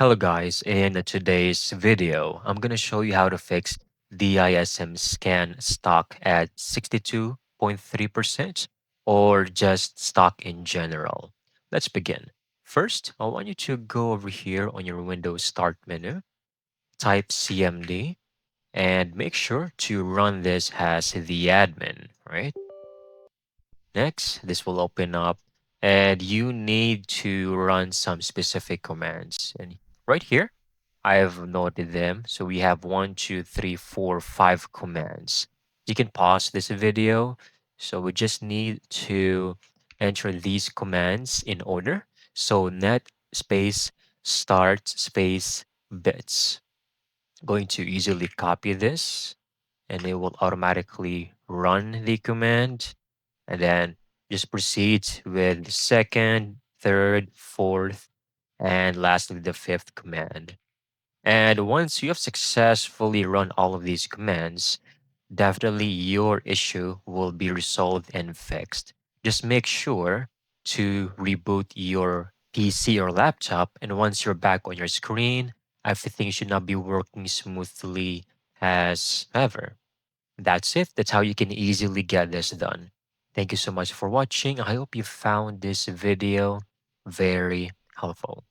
Hello guys, in today's video, I'm going to show you how to fix DISM scan stock at 62.3% or just stock in general. Let's begin. First, I want you to go over here on your Windows Start menu, type CMD, and make sure to run this as the admin, right? Next, this will open up and you need to run some specific commands. And right here, I have noted them. So we have 1, 2, 3, 4, 5 commands. You can pause this video. So we just need to enter these commands in order. So net space start space bits. Going to easily copy this and it will automatically run the command and then just proceed with the second, third, fourth, and lastly the fifth command. And once you have successfully run all of these commands, definitely your issue will be resolved and fixed. Just make sure to reboot your PC or laptop, and once you're back on your screen, everything should not be working smoothly as ever. That's it. That's how you can easily get this done. Thank you so much for watching. I hope you found this video very helpful.